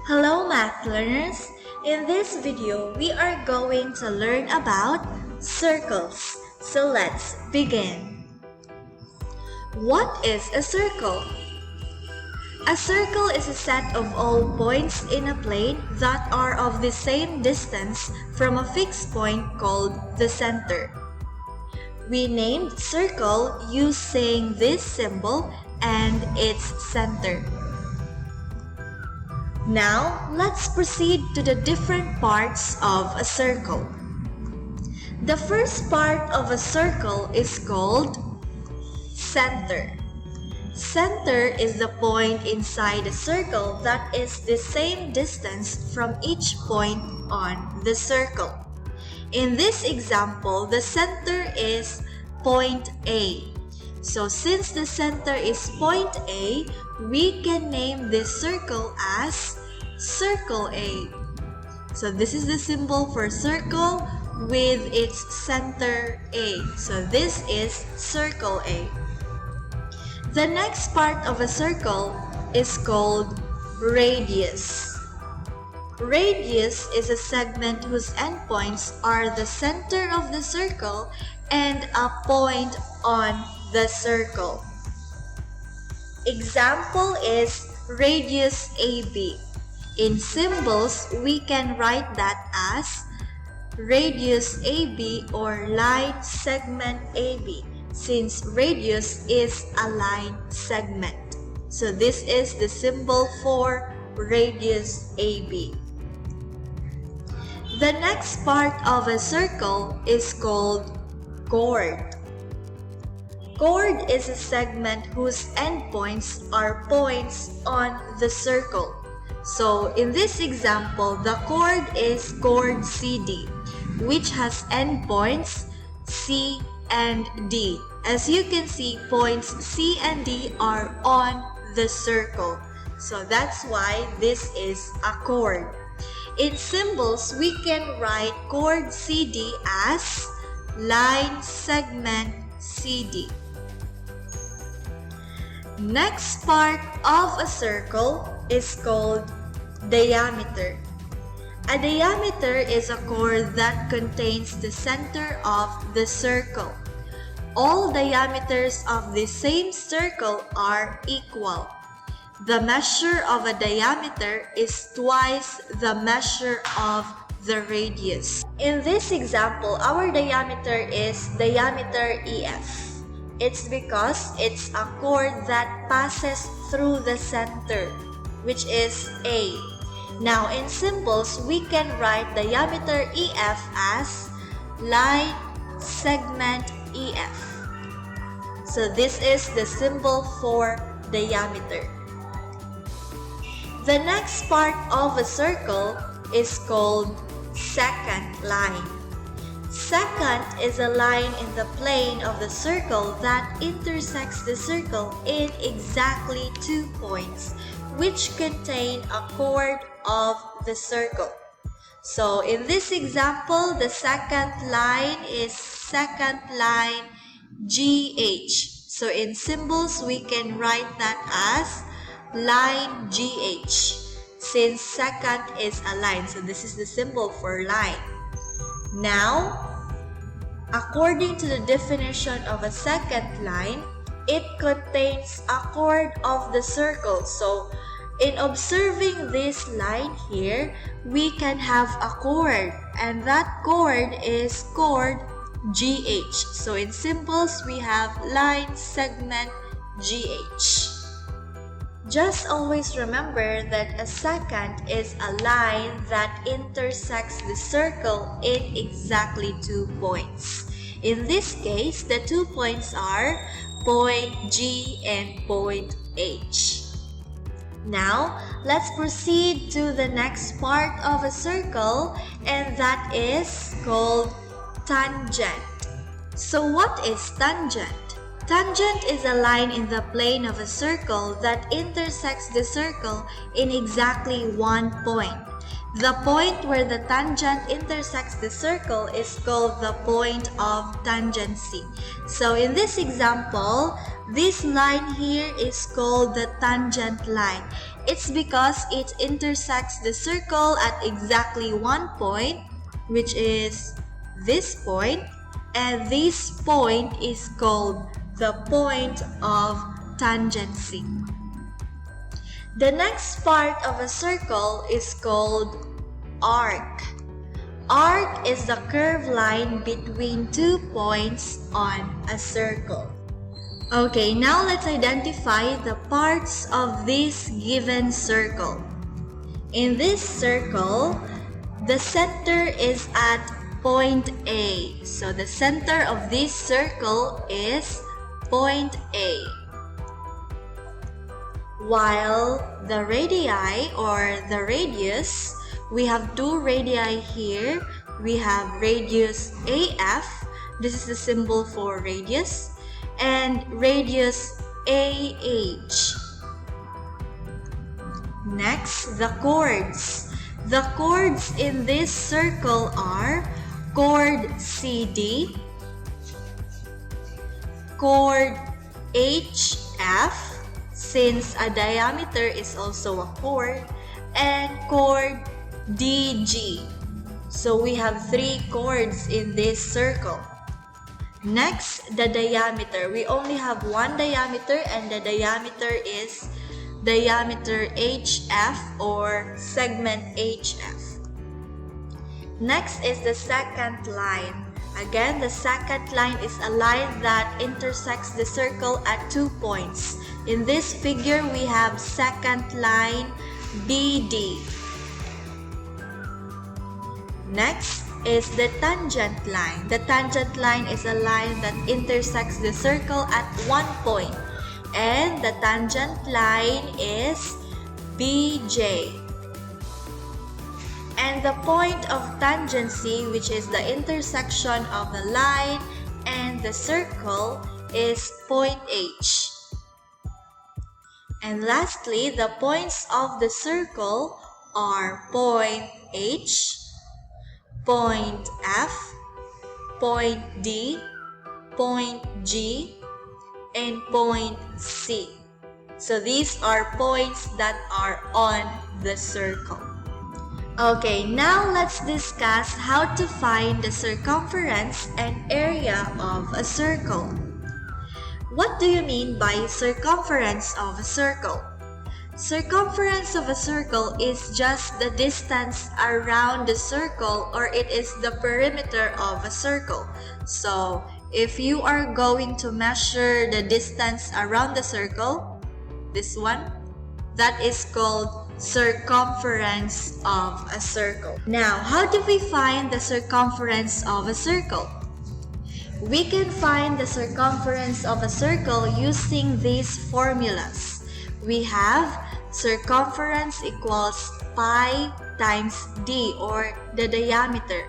Hello math learners! In this video, we are going to learn about circles. So let's begin. What is a circle? A circle is a set of all points in a plane that are of the same distance from a fixed point called the center. We named circle using this symbol and its center. Now, let's proceed to the different parts of a circle. The first part of a circle is called center. Center is the point inside a circle that is the same distance from each point on the circle. In this example, the center is point A. So since the center is point A, we can name this circle as circle A. So this is the symbol for circle with its center A. So this is circle A. The next part of a circle is called radius. Radius is a segment whose endpoints are the center of the circle and a point on the circle. Example is radius AB. In symbols, we can write that as radius AB or line segment AB, since radius is a line segment. So this is the symbol for radius AB. The next part of a circle is called chord. Chord is a segment whose endpoints are points on the circle. So in this example, the chord is chord CD, which has endpoints C and D. As you can see, points C and D are on the circle. So that's why this is a chord. In symbols, we can write chord CD as line segment CD. Next part of a circle is called diameter. A diameter is a chord that contains the center of the circle. All diameters of the same circle are equal. The measure of a diameter is twice the measure of the radius. In this example, our diameter is diameter EF. It's because it's a chord that passes through the center, which is A. Now in symbols, we can write diameter EF as line segment EF. So this is the symbol for diameter. The next part of a circle is called secant line. Secant is a line in the plane of the circle that intersects the circle in exactly 2 points, which contain a chord of the circle. So in this example, the secant line is secant line GH. So in symbols, we can write that as line GH, since secant is a line. So this is the symbol for line. Now, according to the definition of a secant line, it contains a chord of the circle. So, in observing this line here, we can have a chord, and that chord is chord GH. So, in symbols, we have line segment GH. Just always remember that a secant is a line that intersects the circle in exactly 2 points. In this case, the 2 points are point G and point H. Now, let's proceed to the next part of a circle, and that is called tangent. So what is tangent? Tangent is a line in the plane of a circle that intersects the circle in exactly 1 point. The point where the tangent intersects the circle is called the point of tangency. So in this example, this line here is called the tangent line. It's because it intersects the circle at exactly one point, which is this point, and this point is called the point of tangency. The next part of a circle is called arc. Arc is the curved line between 2 points on a circle. Okay, now let's identify the parts of this given circle. In this circle, the center is at point A. So the center of this circle is point A. While the radii or the radius, we have two radii here. We have radius AF, this is the symbol for radius, and radius AH. Next, the chords. The chords in this circle are chord CD, chord HF, since a diameter is also a chord, and chord DG. So we have 3 chords in this circle. Next, the diameter. We only have one diameter, and the diameter is diameter HF or segment HF. Next is the second line. Again, the second line is a line that intersects the circle at 2 points. In this figure, we have second line BD. Next is the tangent line. The tangent line is a line that intersects the circle at 1 point, and the tangent line is BJ. And the point of tangency, which is the intersection of the line and the circle, is point H. And lastly, the points of the circle are point H, point F, point D, point G, and point C. So these are points that are on the circle. Okay, now let's discuss how to find the circumference and area of a circle. What do you mean by circumference of a circle? Circumference of a circle is just the distance around the circle, or it is the perimeter of a circle. So, if you are going to measure the distance around the circle, this one, that is called circumference of a circle. Now, how do we find the circumference of a circle? We can find the circumference of a circle using these formulas. We have circumference equals pi times d, or the diameter.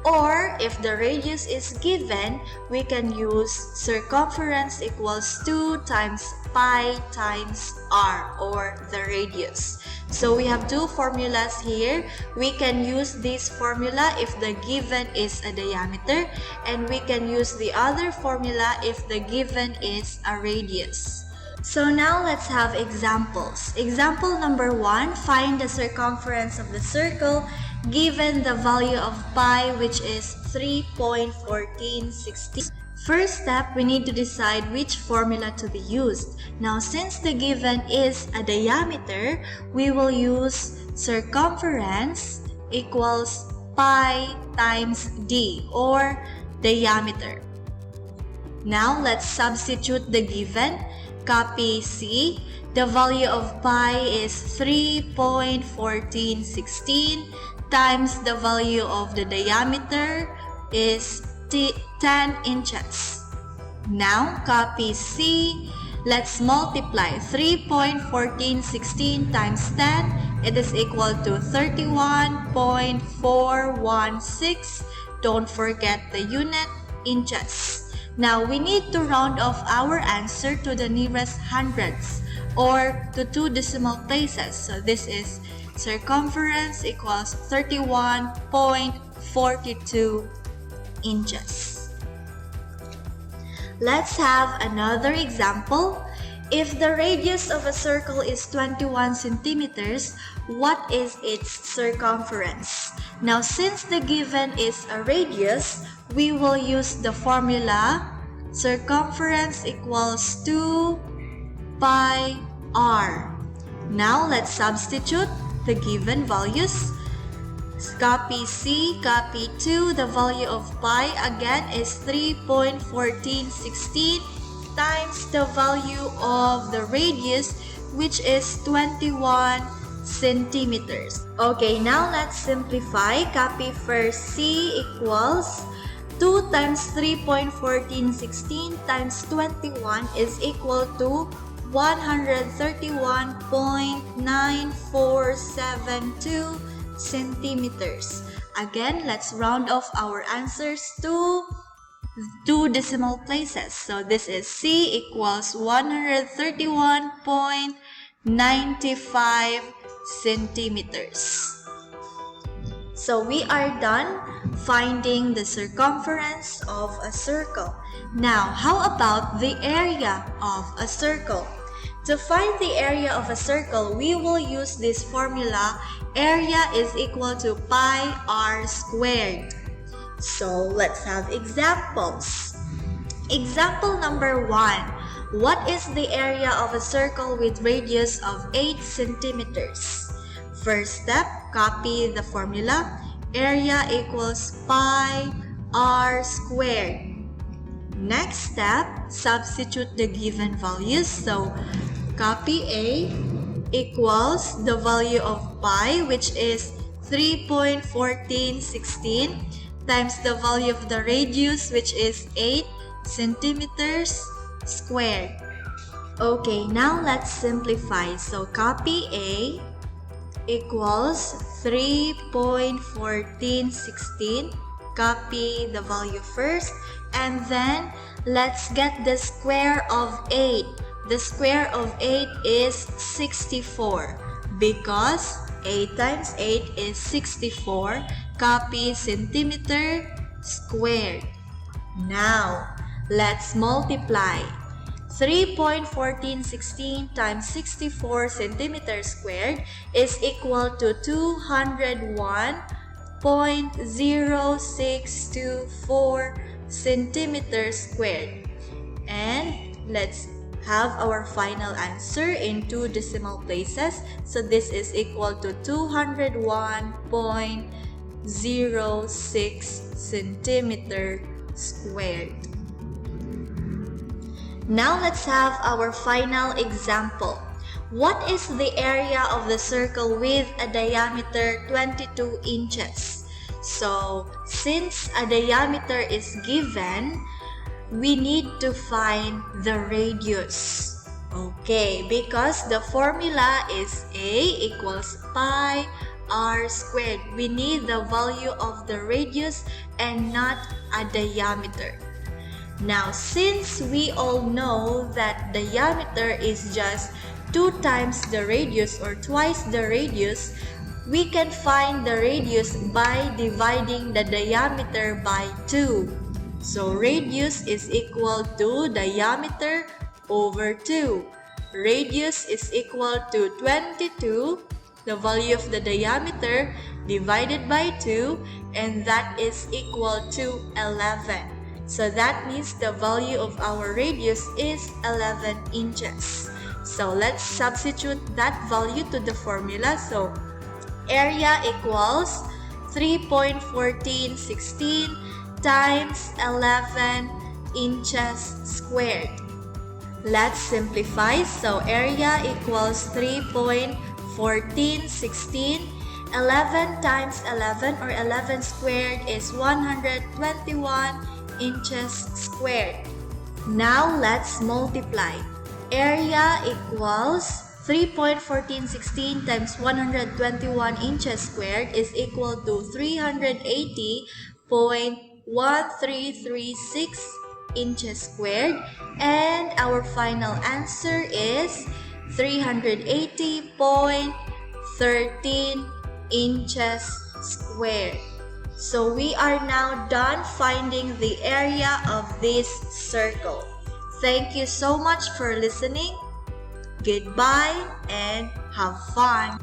Or if the radius is given, we can use circumference equals 2 times pi times r, or the radius. So we have two formulas here. We can use this formula if the given is a diameter, and we can use the other formula if the given is a radius. So now let's have examples. Example number 1, find the circumference of the circle given the value of pi, which is 3.1416. First step, we need to decide which formula to be used. Now, since the given is a diameter, we will use circumference equals pi times d, or diameter. Now, let's substitute the given. Copy C. The value of pi is 3.1416 times the value of the diameter is 10 inches. Now, copy C. Let's multiply 3.1416 times 10. It is equal to 31.416. Don't forget the unit, inches. Now, we need to round off our answer to the nearest hundreds, or to 2 decimal places. So this is circumference equals 31.42 inches. Let's have another example. If the radius of a circle is 21 centimeters, what is its circumference? Now, since the given is a radius, we will use the formula circumference equals 2 pi r. Now, let's substitute the given values. Copy C, copy 2. The value of pi again is 3.1416 times the value of the radius, which is 21 centimeters. Okay, now let's simplify. Copy first C equals 2 times 3.1416 times 21 is equal to 131.9472 centimeters. Again, let's round off our answers to 2 decimal places. So this is C equals 131.95 centimeters. So we are done finding the circumference of a circle. Now, how about the area of a circle? To find the area of a circle, we will use this formula. Area is equal to pi r squared. So let's have examples. Example number 1. What is the area of a circle with radius of 8 centimeters? First step, copy the formula. Area equals pi r squared. Next step, substitute the given values. So copy A equals the value of pi, which is 3.1416 times the value of the radius, which is 8 centimeters squared. Okay, now let's simplify. So copy A equals 3.1416. Copy the value first, and then let's get the square of 8. The square of 8 is 64 because 8 times 8 is 64. Copy centimeter squared. Now, let's multiply. 3.1416 times 64 centimeters squared is equal to 201.0624 centimeters squared. And let's have our final answer in 2 decimal places. So this is equal to 201.06 centimeter squared. Now let's have our final example. What is the area of the circle with a diameter 22 inches? So since a diameter is given, we need to find the radius. Okay, because the formula is A equals pi r squared. We need the value of the radius and not a diameter. Now, since we all know that diameter is just 2 times the radius or twice the radius, we can find the radius by dividing the diameter by 2. So radius is equal to diameter over 2. Radius is equal to 22, the value of the diameter, divided by 2, and that is equal to 11. So that means the value of our radius is 11 inches. So let's substitute that value to the formula. So area equals 3.1416 times 11 inches squared. Let's simplify. So area equals 3.1416. 11 times 11 or 11 squared is 121 inches squared. Now let's multiply. Area equals 3.1416 times 121 inches squared is equal to 380.1336 inches squared, and our final answer is 380.13 inches squared. So we are now done finding the area of this circle. Thank you so much for listening. Goodbye and have fun!